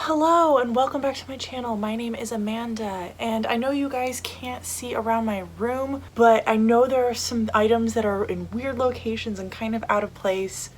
Hello and welcome back to my channel. My name is Amanda and I know you guys can't see around my room, but I know there are some items that are in weird locations and kind of out of place.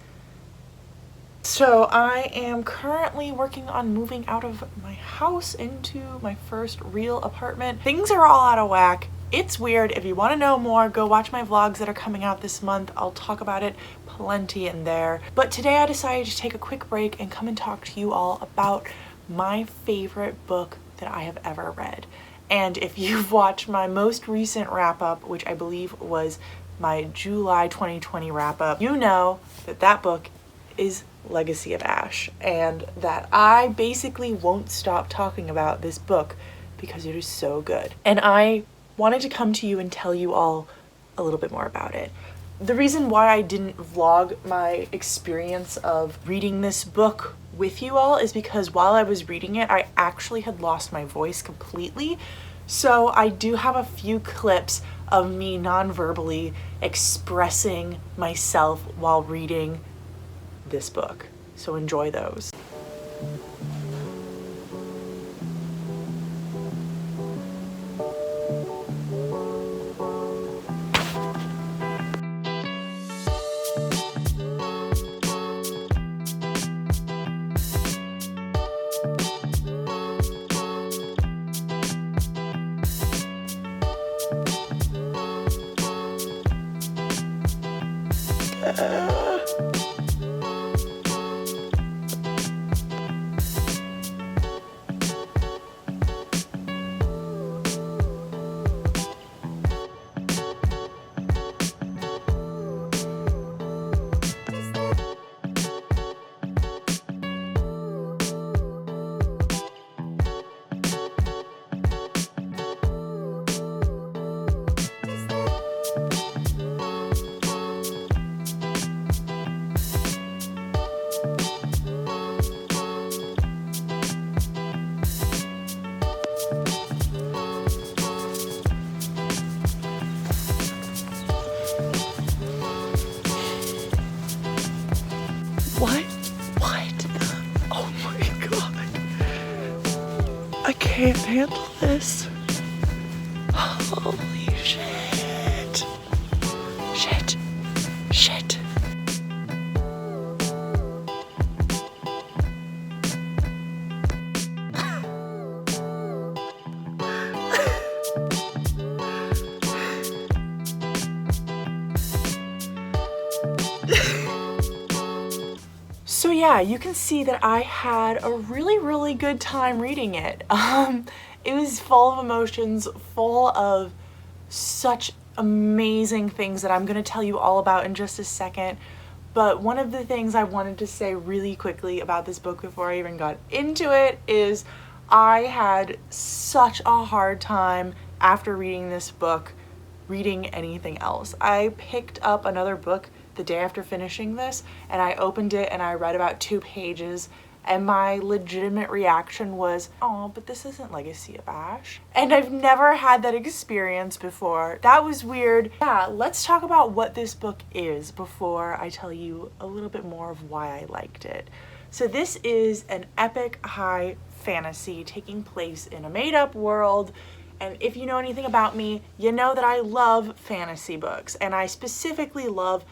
So I am currently working on moving out of my house into my first real apartment. Things are all out of whack. It's weird. If you want to know more, go watch my vlogs that are coming out this month. I'll talk about it plenty in there. But today I decided to take a quick break and come and talk to you all about my favorite book that I have ever read. And if you've watched my most recent wrap-up, which I believe was my July 2020 wrap-up, you know that that book is Legacy of Ash, and that I basically won't stop talking about this book because it is so good. And I wanted to come to you and tell you all a little bit more about it. The reason why I didn't vlog my experience of reading this book with you all is because while I was reading it, I actually had lost my voice completely. So I do have a few clips of me non-verbally expressing myself while reading this book. So enjoy those. What? Oh my god. I can't handle this. Holy shit. Shit. So yeah, you can see that I had a really good time reading it. It was full of emotions, full of such amazing things that I'm gonna tell you all about in just a second. But one of the things I wanted to say really quickly about this book before I even got into it is I had such a hard time after reading this book reading anything else. I picked up another book the day after finishing this and I opened it and I read about 2 pages and my legitimate reaction was, oh, but this isn't Legacy of Ash. And I've never had that experience before. That was weird. Yeah, let's talk about what this book is before I tell you a little bit more of why I liked it. So this is an epic high fantasy taking place in a made-up world. And if you know anything about me, you know that I love fantasy books, and I specifically love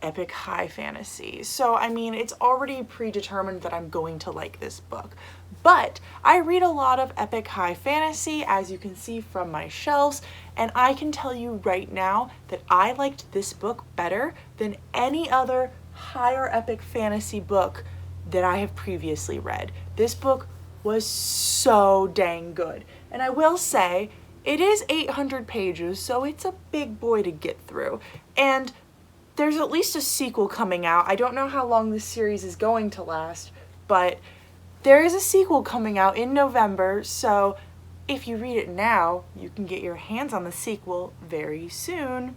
epic high fantasy. So I mean, it's already predetermined that I'm going to like this book. But I read a lot of epic high fantasy, as you can see from my shelves, and I can tell you right now that I liked this book better than any other higher epic fantasy book that I have previously read. This book was so dang good. And I will say, it is 800 pages, so it's a big boy to get through. And there's at least a sequel coming out. I don't know how long this series is going to last, but there is a sequel coming out in November, so if you read it now, you can get your hands on the sequel very soon.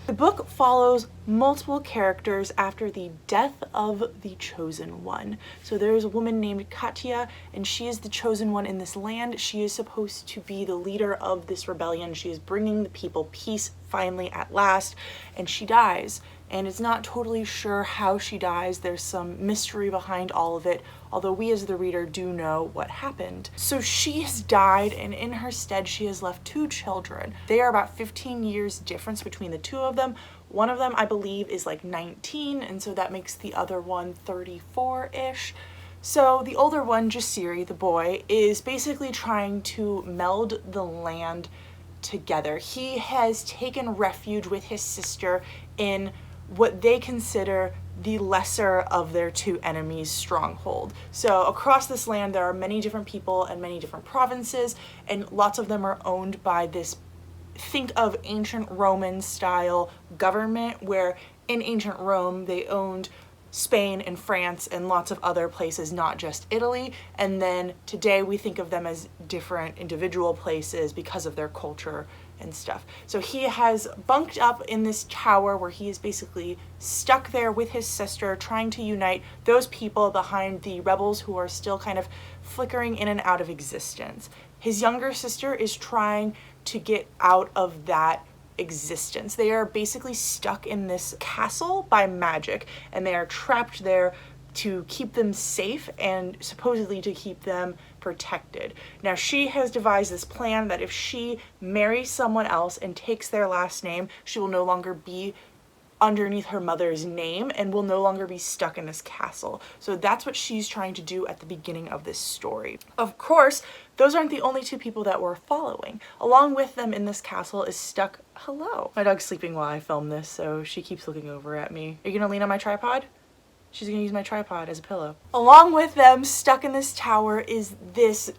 The book follows multiple characters after the death of the Chosen One. So there is a woman named Katya, and she is the Chosen One in this land. She is supposed to be the leader of this rebellion. She is bringing the people peace finally at last, and she dies. and it's not totally sure how she dies. There's some mystery behind all of it, although we as the reader do know what happened. So she has died, and in her stead she has left 2 children. They are about 15 years difference between the 2 of them. One of them, I believe, is like 19, and so that makes the other one 34-ish. So the older one, Jasiri, the boy, is basically trying to meld the land together. He has taken refuge with his sister in what they consider the lesser of their 2 enemies' stronghold. So across this land there are many different people and many different provinces, and lots of them are owned by this, think of ancient Roman style government, where in ancient Rome they owned Spain and France and lots of other places, not just Italy. And then today we think of them as different individual places because of their culture and stuff. So he has bunked up in this tower where he is basically stuck there with his sister, trying to unite those people behind the rebels who are still kind of flickering in and out of existence. His younger sister is trying to get out of that existence. They are basically stuck in this castle by magic, and they are trapped there to keep them safe and supposedly to keep them protected. Now she has devised this plan that if she marries someone else and takes their last name, she will no longer be underneath her mother's name and will no longer be stuck in this castle. So that's what she's trying to do at the beginning of this story. Of course, those aren't the only 2 people that we're following. Along with them in this castle is stuck, hello. My dog's sleeping while I film this, so she keeps looking over at me. Are you gonna lean on my tripod? She's gonna use my tripod as a pillow. Along with them, stuck in this tower, is this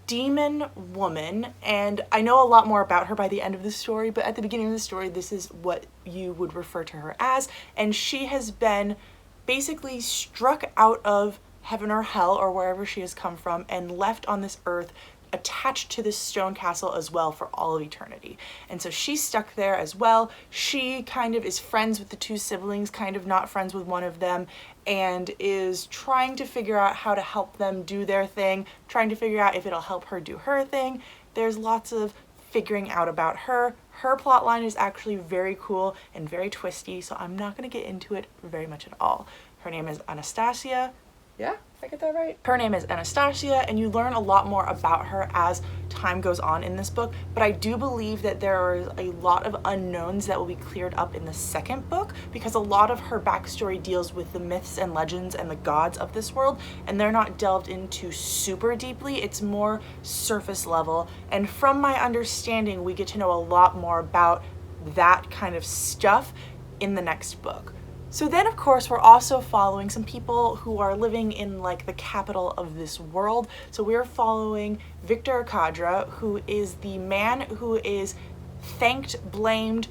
demon woman, and I know a lot more about her by the end of the story, but at the beginning of the story this is what you would refer to her as, and she has been basically struck out of heaven or hell or wherever she has come from and left on this earth attached to this stone castle as well for all of eternity. And so she's stuck there as well. She kind of is friends with the 2 siblings, kind of not friends with one of them, and is trying to figure out how to help them do their thing, trying to figure out if it'll help her do her thing. There's lots of figuring out about her. Her plotline is actually very cool and very twisty, so I'm not going to get into it very much at all. Her name is Anastasia. Yeah, I get that right? Her name is Anastasia, and you learn a lot more about her as time goes on in this book, but I do believe that there are a lot of unknowns that will be cleared up in the 2nd book, because a lot of her backstory deals with the myths and legends and the gods of this world, and they're not delved into super deeply. It's more surface level, and from my understanding we get to know a lot more about that kind of stuff in the next book. So then, of course, we're also following some people who are living in like the capital of this world. So we're following Victor Cadra, who is the man who is thanked, blamed,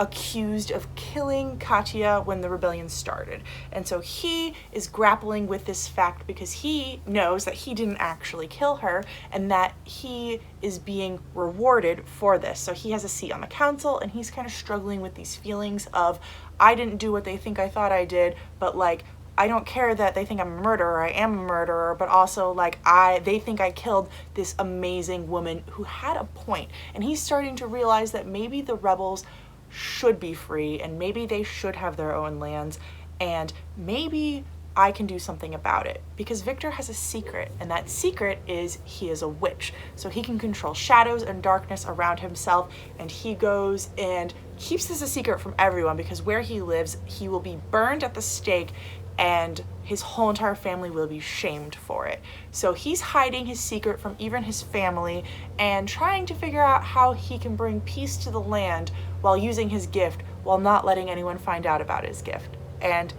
accused of killing Katya when the rebellion started. And so he is grappling with this fact because he knows that he didn't actually kill her and that he is being rewarded for this. So he has a seat on the council, and he's kind of struggling with these feelings of, I didn't do what they think I thought I did, but like, I don't care that they think I'm a murderer, I am a murderer, but also like they think I killed this amazing woman who had a point. And he's starting to realize that maybe the rebels should be free, and maybe they should have their own lands, and maybe I can do something about it, because Victor has a secret, and that secret is he is a witch. So he can control shadows and darkness around himself, and he goes and keeps this a secret from everyone, because where he lives he will be burned at the stake and his whole entire family will be shamed for it. So he's hiding his secret from even his family and trying to figure out how he can bring peace to the land while using his gift, while not letting anyone find out about his gift. And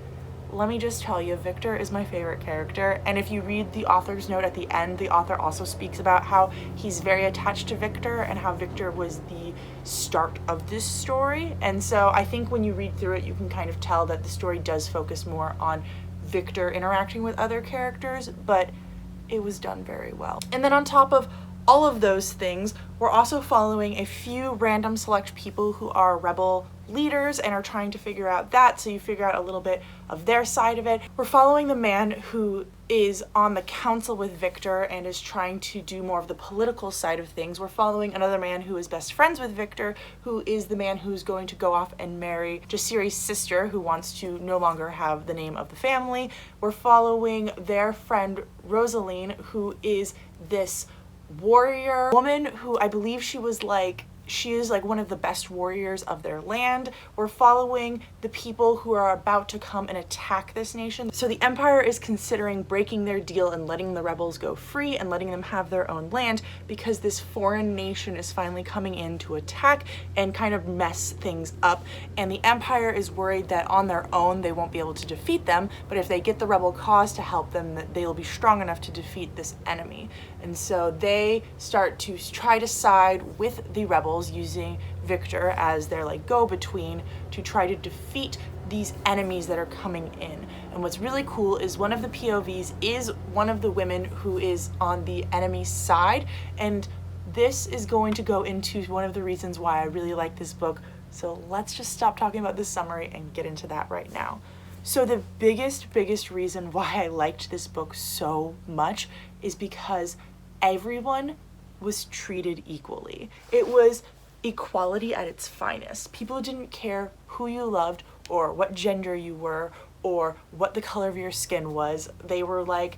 let me just tell you, Victor is my favorite character, and if you read the author's note at the end, the author also speaks about how he's very attached to Victor and how Victor was the start of this story. And so I think when you read through it, you can kind of tell that the story does focus more on Victor interacting with other characters, but it was done very well. And then on top of all of those things. We're also following a few random select people who are rebel leaders and are trying to figure out that, so you figure out a little bit of their side of it. We're following the man who is on the council with Victor and is trying to do more of the political side of things. We're following another man who is best friends with Victor, who is the man who's going to go off and marry Jasiri's sister, who wants to no longer have the name of the family. We're following their friend Rosaline, who is this warrior woman who I believe she is like one of the best warriors of their land. We're following the people who are about to come and attack this nation. So the Empire is considering breaking their deal and letting the rebels go free and letting them have their own land, because this foreign nation is finally coming in to attack and kind of mess things up. And the Empire is worried that on their own they won't be able to defeat them, but if they get the rebel cause to help them, that they'll be strong enough to defeat this enemy. And so they start to try to side with the rebels, using Victor as their like go-between to try to defeat these enemies that are coming in. And what's really cool is one of the POVs is one of the women who is on the enemy side, and this is going to go into one of the reasons why I really like this book. So let's just stop talking about this summary and get into that right now. So the biggest reason why I liked this book so much is because everyone was treated equally. It was equality at its finest. People didn't care who you loved or what gender you were or what the color of your skin was. They were like,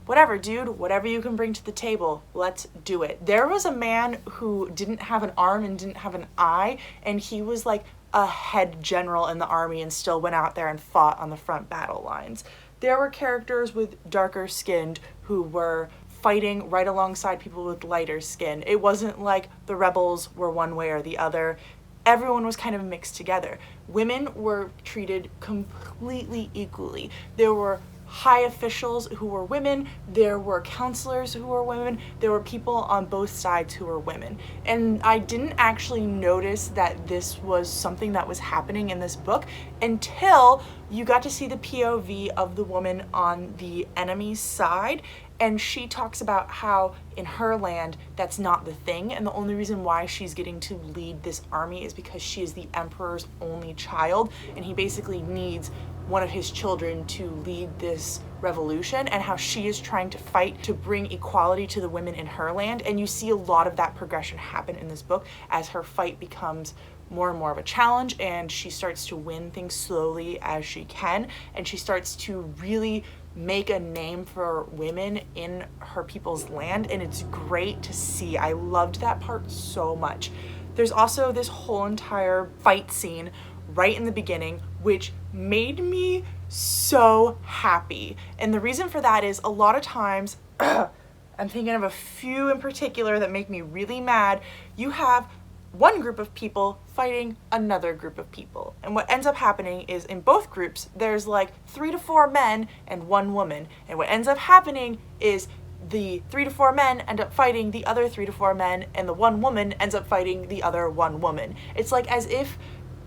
whatever, dude, whatever you can bring to the table, let's do it. There was a man who didn't have an arm and didn't have an eye, and he was like a head general in the army and still went out there and fought on the front battle lines. There were characters with darker skinned who were fighting right alongside people with lighter skin. It wasn't like the rebels were one way or the other. Everyone was kind of mixed together. Women were treated completely equally. There were high officials who were women, there were counselors who were women, there were people on both sides who were women. And I didn't actually notice that this was something that was happening in this book until you got to see the POV of the woman on the enemy's side. And she talks about how in her land that's not the thing, and the only reason why she's getting to lead this army is because she is the emperor's only child, and he basically needs one of his children to lead this revolution, and how she is trying to fight to bring equality to the women in her land. And you see a lot of that progression happen in this book as her fight becomes more and more of a challenge, and she starts to win things slowly as she can, and she starts to really make a name for women in her people's land, and it's great to see. I loved that part so much. There's also this whole entire fight scene right in the beginning, which made me so happy. And the reason for that is a lot of times, I'm thinking of a few in particular that make me really mad. You have one group of people fighting another group of people. And what ends up happening is in both groups, there's like 3 to 4 men and 1 woman. And what ends up happening is the 3 to 4 men end up fighting the other 3 to 4 men, and the 1 woman ends up fighting the other 1 woman. It's like as if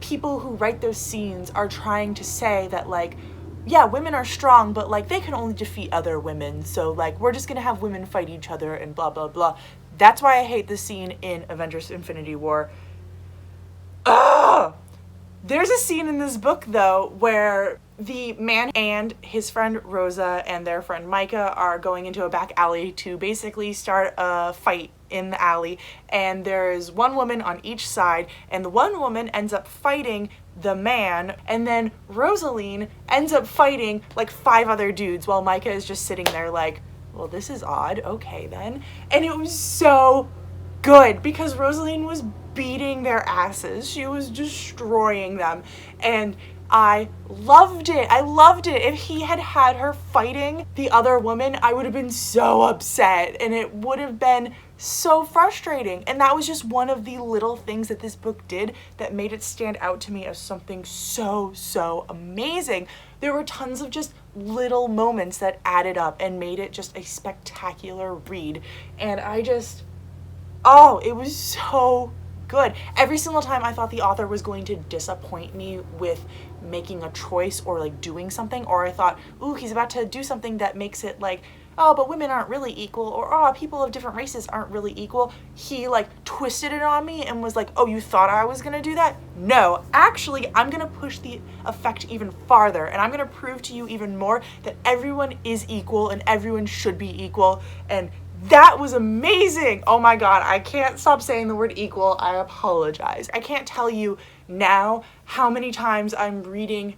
people who write those scenes are trying to say that like, yeah, women are strong, but like they can only defeat other women. So like, we're just gonna have women fight each other and blah, blah, blah. That's why I hate the scene in Avengers Infinity War. Ugh! There's a scene in this book though where the man and his friend Rosa and their friend Micah are going into a back alley to basically start a fight in the alley, and there is 1 woman on each side, and the 1 woman ends up fighting the man, and then Rosaline ends up fighting like 5 other dudes while Micah is just sitting there like, well, this is odd, okay then. And it was so good because Rosaline was beating their asses. She was destroying them, and I loved it. I loved it. If he had had her fighting the other woman, I would have been so upset, and it would have been so frustrating. And that was just one of the little things that this book did that made it stand out to me as something so amazing. There were tons of just little moments that added up and made it just a spectacular read. And I just, oh, it was so good. Every single time I thought the author was going to disappoint me with making a choice or like doing something, or I thought, ooh, he's about to do something that makes it like oh, but women aren't really equal, or oh, people of different races aren't really equal, he like twisted it on me and was like, oh, you thought I was gonna do that? No, actually, I'm gonna push the effect even farther, and I'm gonna prove to you even more that everyone is equal and everyone should be equal. And that was amazing. Oh my God, I can't stop saying the word equal. I apologize. I can't tell you now how many times I'm reading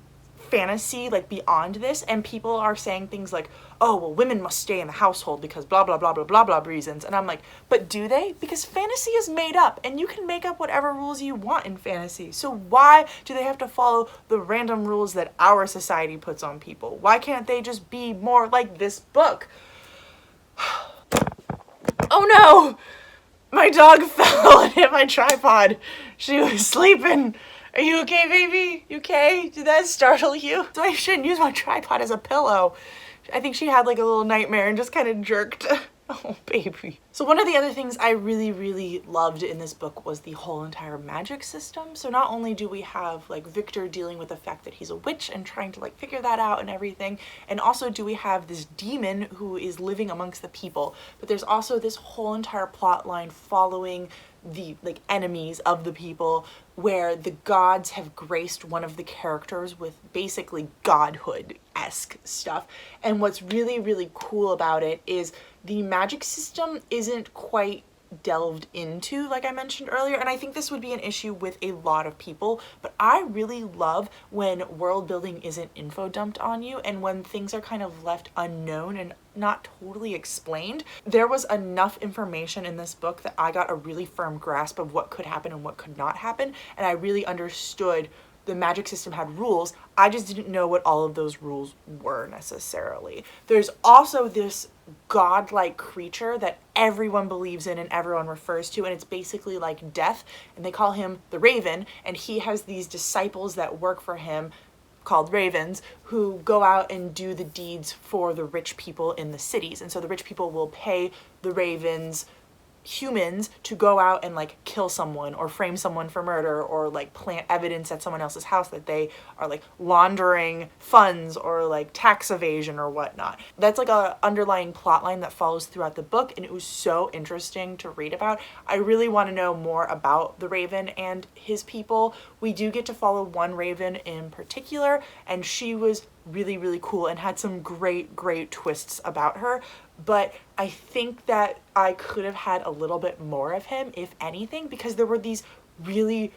fantasy like beyond this and people are saying things like, oh, well, women must stay in the household because blah blah blah blah blah blah reasons. And I'm like, but do they? Because fantasy is made up and you can make up whatever rules you want in fantasy. So why do they have to follow the random rules that our society puts on people? Why can't they just be more like this book? Oh no, my dog fell and hit my tripod. She was sleeping. Are you okay, baby? You okay? Did that startle you? So I shouldn't use my tripod as a pillow. I think she had like a little nightmare and just kind of jerked. Oh, baby. So one of the other things I really, really loved in this book was the whole entire magic system. So not only do we have like Victor dealing with the fact that he's a witch and trying to like figure that out and everything, and also do we have this demon who is living amongst the people, but there's also this whole entire plot line following the like enemies of the people, where the gods have graced one of the characters with basically godhood-esque stuff. And what's really, really cool about it is the magic system isn't quite delved into, like I mentioned earlier, and I think this would be an issue with a lot of people, but I really love when world building isn't info dumped on you and when things are kind of left unknown and not totally explained. There was enough information in this book that I got a really firm grasp of what could happen and what could not happen, and I really understood the magic system had rules. I just didn't know what all of those rules were necessarily. There's also this godlike creature that everyone believes in and everyone refers to, and it's basically like death, and they call him the Raven, and he has these disciples that work for him called ravens who go out and do the deeds for the rich people in the cities. And so the rich people will pay the ravens humans to go out and like kill someone or frame someone for murder or like plant evidence at someone else's house that they are like laundering funds or like tax evasion or whatnot. That's like a underlying plot line that follows throughout the book, and it was so interesting to read about. I really want to know more about the Raven and his people. We do get to follow one Raven in particular, and she was really, really cool and had some great twists about her. But I think that I could have had a little bit more of him, if anything, because there were these really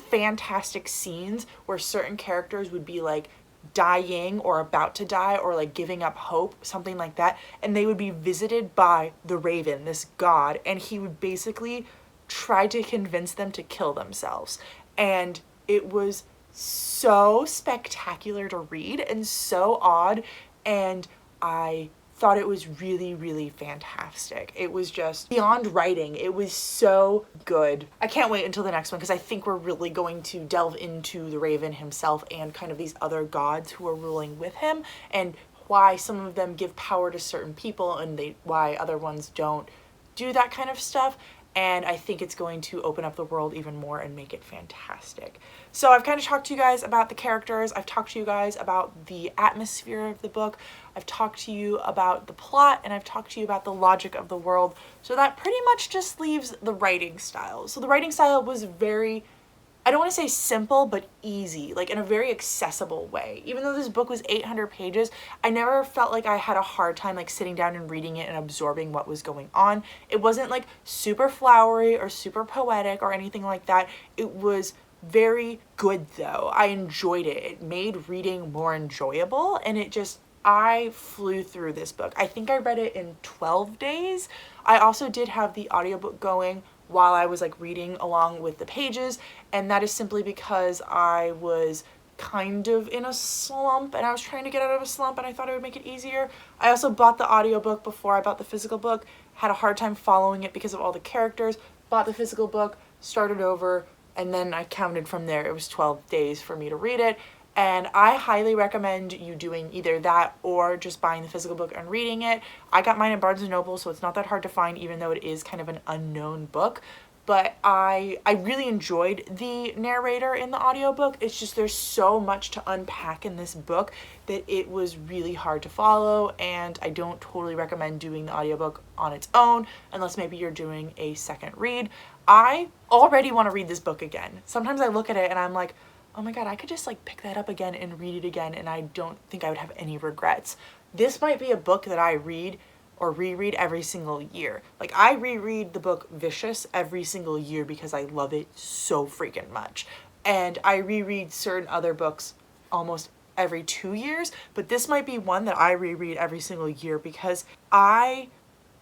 fantastic scenes where certain characters would be like dying or about to die or like giving up hope, something like that, and they would be visited by the Raven, this god, and he would basically try to convince them to kill themselves. And it was so spectacular to read and so odd, and I thought it was really fantastic. It was just beyond writing. It was so good. I can't wait until the next one because I think we're really going to delve into the Raven himself and kind of these other gods who are ruling with him, and why some of them give power to certain people and why other ones don't do that kind of stuff. And I think it's going to open up the world even more and make it fantastic. So I've kind of talked to you guys about the characters. I've talked to you guys about the atmosphere of the book. I've talked to you about the plot, and I've talked to you about the logic of the world. So that pretty much just leaves the writing style. So the writing style was very, I don't want to say simple, but easy, like in a very accessible way. Even though this book was 800 pages, I never felt like I had a hard time like sitting down and reading it and absorbing what was going on. It wasn't like super flowery or super poetic or anything like that. It was very good though. I enjoyed it. It made reading more enjoyable, and I flew through this book. I think I read it in 12 days. I also did have the audiobook going while I was like reading along with the pages, and that is simply because I was kind of in a slump and I was trying to get out of a slump, and I thought it would make it easier. I also bought the audiobook before I bought the physical book, had a hard time following it because of all the characters, bought the physical book, started over, and then I counted from there. It was 12 days for me to read it. And I highly recommend you doing either that or just buying the physical book and reading it. I got mine at Barnes & Noble, so it's not that hard to find, even though it is kind of an unknown book. but I really enjoyed the narrator in the audiobook. It's just there's so much to unpack in this book that it was really hard to follow, and I don't totally recommend doing the audiobook on its own unless maybe you're doing a second read. I already want to read this book again. Sometimes I look at it and I'm like, oh my god, I could just like pick that up again and read it again, and I don't think I would have any regrets. This might be a book that I read or reread every single year. Like, I reread the book Vicious every single year because I love it so freaking much. And I reread certain other books almost every 2 years, but this might be one that I reread every single year because I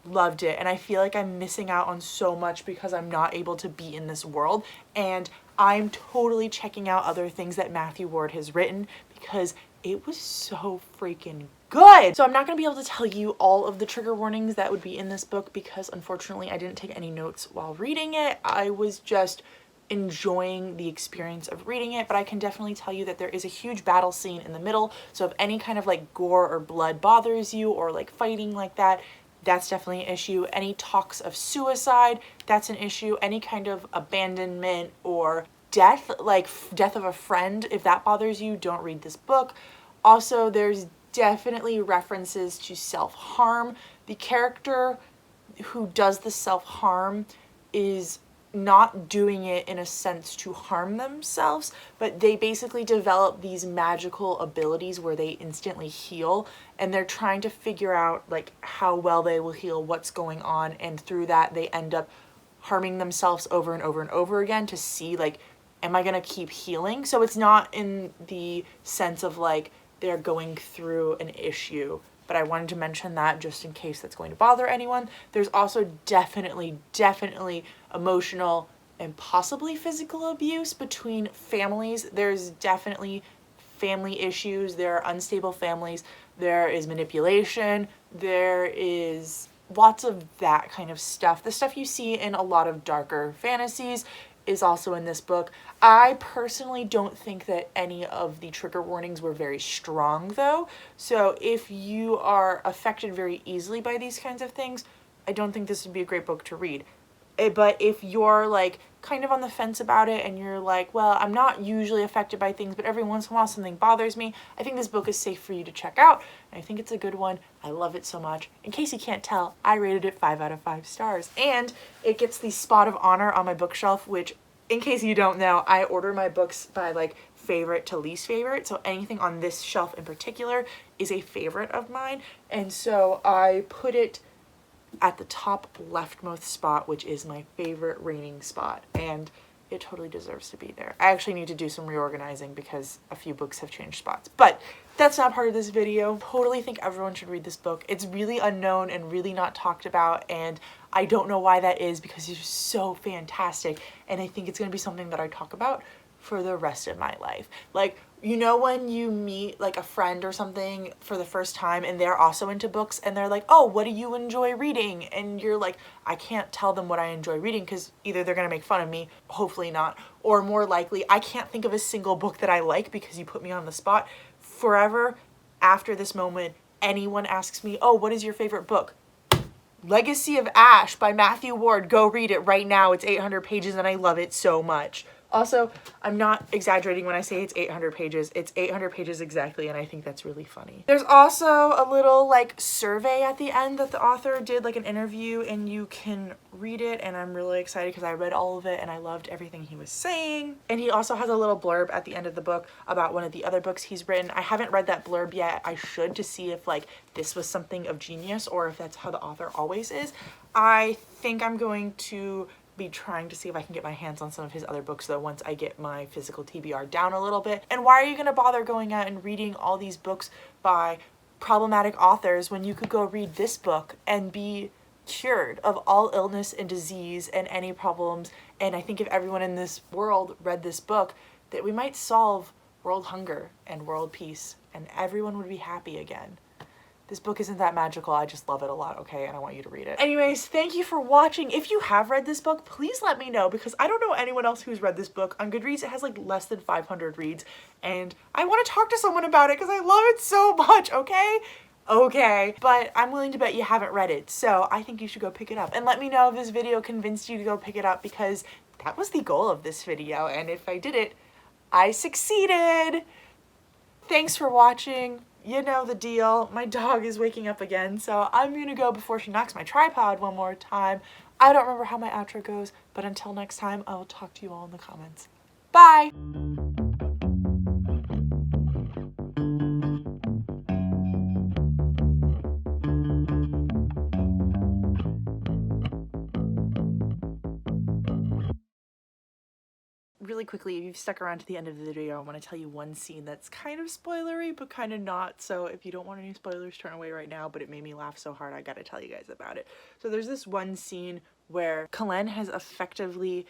loved it, and I feel like I'm missing out on so much because I'm not able to be in this world, and I'm totally checking out other things that Matthew Ward has written because it was so freaking good. So I'm not going to be able to tell you all of the trigger warnings that would be in this book because unfortunately I didn't take any notes while reading it. I was just enjoying the experience of reading it, but I can definitely tell you that there is a huge battle scene in the middle. So if any kind of like gore or blood bothers you, or like fighting like that, that's definitely an issue. Any talks of suicide, that's an issue. Any kind of abandonment or death, like death of a friend, if that bothers you, don't read this book. Also, there's definitely references to self-harm. The character who does the self-harm is not doing it in a sense to harm themselves, but they basically develop these magical abilities where they instantly heal, and they're trying to figure out like how well they will heal, what's going on, and through that they end up harming themselves over and over and over again to see like, am I gonna keep healing? So it's not in the sense of like they're going through an issue, but I wanted to mention that just in case that's going to bother anyone. There's also definitely emotional and possibly physical abuse between families. There's definitely family issues. There are unstable families. There is manipulation. There is lots of that kind of stuff. The stuff you see in a lot of darker fantasies is also in this book. I personally don't think that any of the trigger warnings were very strong though. So if you are affected very easily by these kinds of things, I don't think this would be a great book to read. But if you're like kind of on the fence about it and you're like, well, I'm not usually affected by things, but every once in a while something bothers me, I think this book is safe for you to check out. And I think it's a good one. I love it so much. In case you can't tell, I rated it 5 out of 5 stars. And it gets the spot of honor on my bookshelf, which, in case you don't know, I order my books by like favorite to least favorite. So anything on this shelf in particular is a favorite of mine. And so I put it at the top leftmost spot, which is my favorite reigning spot, and it totally deserves to be there. I actually need to do some reorganizing because a few books have changed spots, but that's not part of this video. Totally think everyone should read this book. It's really unknown and really not talked about, and I don't know why that is because it's just so fantastic, and I think it's going to be something that I talk about for the rest of my life. Like, you know when you meet like a friend or something for the first time and they're also into books and they're like, oh, what do you enjoy reading? And you're like, I can't tell them what I enjoy reading because either they're gonna make fun of me, hopefully not, or more likely, I can't think of a single book that I like because you put me on the spot. Forever after this moment, anyone asks me, oh, what is your favorite book? Legacy of Ash by Matthew Ward. Go read it right now. It's 800 pages and I love it so much. Also, I'm not exaggerating when I say it's 800 pages. It's 800 pages exactly, and I think that's really funny. There's also a little like survey at the end that the author did, like an interview, and you can read it, and I'm really excited because I read all of it and I loved everything he was saying. And he also has a little blurb at the end of the book about one of the other books he's written. I haven't read that blurb yet. I should, to see if like this was something of genius or if that's how the author always is. I think I'm going to be trying to see if I can get my hands on some of his other books though once I get my physical TBR down a little bit. And why are you going to bother going out and reading all these books by problematic authors when you could go read this book and be cured of all illness and disease and any problems? And I think if everyone in this world read this book, that we might solve world hunger and world peace and everyone would be happy again. This book isn't that magical, I just love it a lot, okay? And I want you to read it. Anyways, thank you for watching. If you have read this book, please let me know because I don't know anyone else who's read this book. On Goodreads, it has like less than 500 reads and I want to talk to someone about it because I love it so much, okay? okay? But I'm willing to bet you haven't read it, so I think you should go pick it up. And let me know if this video convinced you to go pick it up, because that was the goal of this video, and if I did it, I succeeded! Thanks for watching. You know the deal. My dog is waking up again, so I'm gonna go before she knocks my tripod one more time. I don't remember how my outro goes, but until next time, I will talk to you all in the comments. Bye! Really quickly, if you've stuck around to the end of the video, I want to tell you one scene that's kind of spoilery, but kind of not. So if you don't want any spoilers, turn away right now, but it made me laugh so hard, I gotta tell you guys about it. So there's this one scene where Kalen has effectively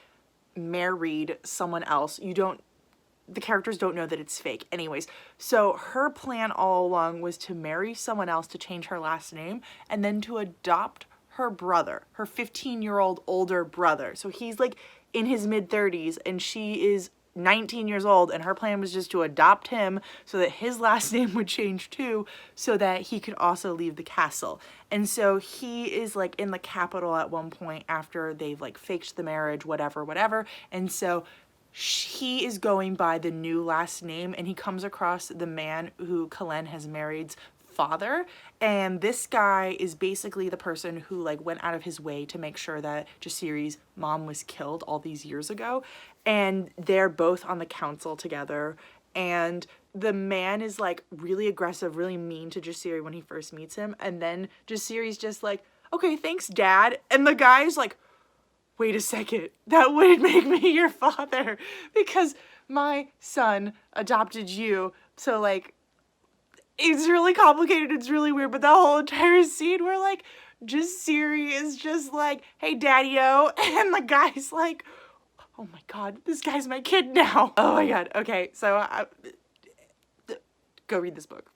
married someone else. The characters don't know that it's fake. Anyways, so her plan all along was to marry someone else, to change her last name, and then to adopt her brother, her 15-year-old older brother. So he's like in his mid-30s and she is 19 years old, and her plan was just to adopt him so that his last name would change too, so that he could also leave the castle. And so he is like in the capital at one point after they've like faked the marriage, whatever. And so he is going by the new last name, and he comes across the man who Kalen has married's father, and this guy is basically the person who like went out of his way to make sure that Jasiri's mom was killed all these years ago, and they're both on the council together. And the man is like really aggressive, really mean to Jasiri when he first meets him, and then Jasiri's just like, okay, thanks, Dad. And the guy's like, wait a second, that would make me your father because my son adopted you. So like, it's really complicated, it's really weird, but the whole entire scene where like Jasiri is just like, hey daddy-o, and the guy's like, oh my god, this guy's my kid now. Oh my god. Okay, so go read this book.